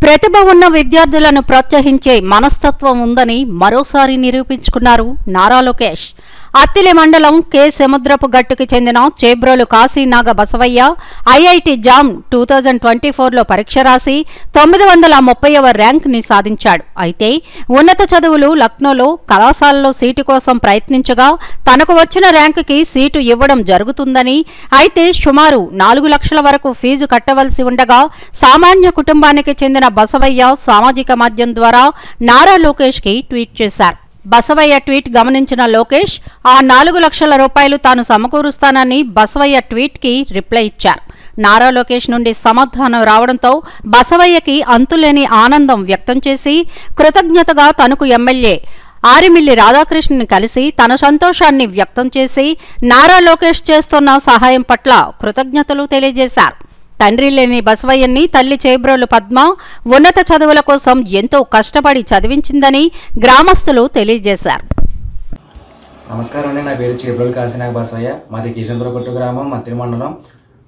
ప్రతిభ ఉన్న విద్యార్థులను ప్రోత్సహించే మనస్తత్వం ఉందని మరోసారి నిరూపించుకున్నారు నారా లోకేష్. అత్తిలి మండలం కె సముద్రపు గట్టుకు చెందిన చేబ్రోలు కాశీనాగ బసవయ్య ఐఐటి జామ్ 2024లో పరీక్ష రాసి 930వ ర్యాంక్ని సాధించాడు. అయితే ఉన్నత చదువులు లక్నోలో కళాశాలలో సీటు కోసం ప్రయత్నించగా తనకు వచ్చిన ర్యాంకుకి సీటు ఇవ్వడం జరుగుతుందని, అయితే సుమారు 4 లక్షల వరకు ఫీజు కట్టవలసి ఉండగా సామాన్య కుటుంబానికి చెందిన బసవయ్య సామాజిక మాధ్యమం ద్వారా నారా లోకేష్కి ట్వీట్ చేశారు. బసవయ్య ట్వీట్ గమనించిన లోకేష్ ఆ 4 లక్షల రూపాయలు తాను సమకూరుస్తానని బసవయ్య ట్వీట్కి రిప్లై ఇచ్చారు. నారా లోకేష్ నుండి సమాధానం రావడంతో బసవయ్యకి అంతులేని ఆనందం వ్యక్తం చేసి కృతజ్ఞతగా తనకు ఎమ్మెల్యే ఆరిమిల్లి రాధాకృష్ణని కలిసి తన సంతోషాన్ని వ్యక్తం చేసి నారా లోకేష్ చేస్తున్న సహాయం పట్ల కృతజ్ఞతలు తెలియజేశారు. తండ్రి లేని బసవయ్యని తల్లి చేబ్రోలు పద్మ ఉన్నత చదువుల కోసం ఎంతో కష్టపడి చదివించిందని గ్రామస్తులు తెలియజేశారు. నమస్కారం అండి, నా పేరు చేబ్రోలు కాశీనాగ బసవయ్య. మాది కేశంపురకొట్టు గ్రామం, అత్తిలి మండలం,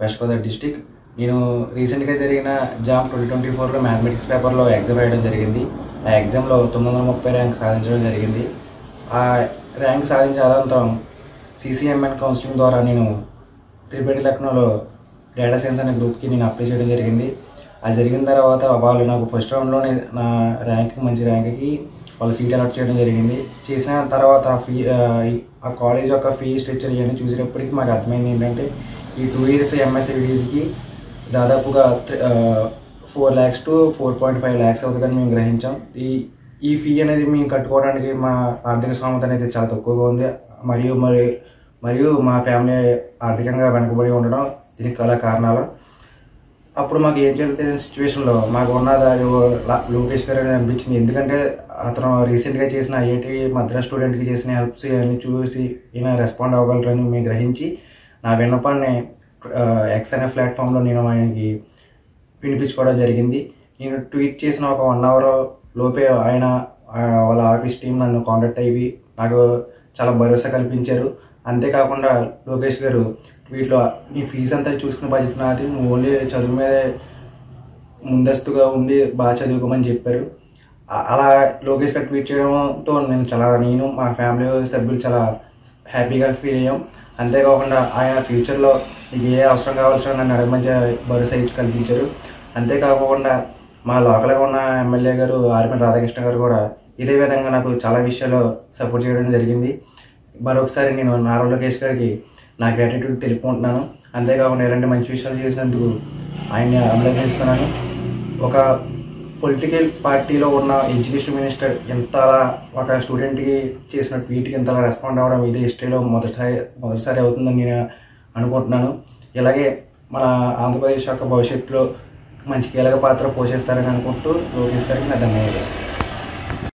వెస్ట్ గోదావరి డిస్టిక్. నేను రీసెంట్గా జరిగిన జామ్ 2024లో మ్యాథమెటిక్స్ పేపర్లో ఎగ్జామ్ రాయడం జరిగింది. ఆ ఎగ్జామ్లో 930 ర్యాంక్ సాధించడం జరిగింది. ఆ ర్యాంక్ సాధించిన అనంతరం సిసిఎంఎన్ కౌన్సిలింగ్ ద్వారా నేను తిరుపతి లక్నోలో డేటా సైన్స్ అనే గ్రూప్కి నేను అప్లై చేయడం జరిగింది. అది జరిగిన తర్వాత వాళ్ళు నాకు ఫస్ట్ రౌండ్లోనే నా మంచి ర్యాంక్కి వాళ్ళు సీట్ అలాట్ చేయడం జరిగింది. చేసిన తర్వాత ఆ కాలేజ్ యొక్క ఫీ స్ట్రక్చర్ ఇవన్నీ చూసేటప్పటికి మాకు అర్థమైంది ఏంటంటే ఈ 2 years ఎంఎస్సీడీసీకి దాదాపుగా 4 lakhs to 4.5 lakhs అవుతుందని మేము గ్రహించాం. ఈ ఫీ అనేది మేము కట్టుకోవడానికి మా ఆర్థిక స్థోమత అనేది చాలా తక్కువగా ఉంది. మరియు మా ఫ్యామిలీ ఆర్థికంగా వెనుకబడి ఉండడం దీనికి చాలా కారణాలు. అప్పుడు మాకు ఏం చేయాలో తెలియని సిచ్యువేషన్లో మాకు ఉన్న దారి లోకేష్ గారు అనిపించింది. ఎందుకంటే అతను రీసెంట్గా చేసిన ఐఐటి మద్రాస్ స్టూడెంట్కి చేసిన హెల్ప్స్ అన్నీ చూసి ఈయన రెస్పాండ్ అవ్వగలరని మేము గ్రహించి నా విన్నపాన్ని ఎక్స్ అనే ప్లాట్ఫామ్లో నేను ఆయనకి వినిపించుకోవడం జరిగింది. నేను ట్వీట్ చేసిన ఒక 1 hour లోపే ఆయన వాళ్ళ ఆఫీస్ టీం నన్ను కాంటాక్ట్ అయ్యి నాకు చాలా భరోసా కల్పించారు. అంతేకాకుండా లోకేష్ గారు ట్వీట్లో నీ ఫీజు అంతా చూసుకునే బాధ్యత నాది, నువ్వు ఓన్లీ చదువు మీదే ముందస్తుగా ఉండి బాగా చదువుకోమని చెప్పారు. అలా లోకేష్ గారు ట్వీట్ చేయడంతో నేను మా ఫ్యామిలీ సభ్యులు చాలా హ్యాపీగా ఫీల్ అయ్యాం. అంతేకాకుండా ఆయన ఫ్యూచర్లో నీకు ఏ అవసరం కావాల్సిన నన్ను అడగమంచి భరోసా ఇచ్చి కల్పించారు. అంతేకాకుండా మా లోకల్గా ఉన్న ఎమ్మెల్యే గారు ఆరిమిల్లి రాధాకృష్ణ గారు కూడా ఇదే విధంగా నాకు చాలా విషయాల్లో సపోర్ట్ చేయడం జరిగింది. మరొకసారి నేను నారా లోకేష్ గారికి నా గ్రాటిట్యూడ్ తెలుపుకుంటున్నాను. అంతేకాకుండా ఇలాంటి మంచి విషయాలు చేసినందుకు ఆయన్ని అభినందిస్తున్నాను. ఒక పొలిటికల్ పార్టీలో ఉన్న ఎడ్యుకేషన్ మినిస్టర్ ఇంతలా ఒక స్టూడెంట్కి చేసిన ట్వీట్కి ఇంతలా రెస్పాండ్ అవ్వడం ఇది హిస్టరీలో మొదటిసారి అవుతుందని నేను అనుకుంటున్నాను. ఇలాగే మన ఆంధ్రప్రదేశ్ యొక్క భవిష్యత్తులో మంచి కీలక పాత్ర పోషిస్తారని అనుకుంటూ లోకేష్ గారికి నా ధన్యవాదాలు.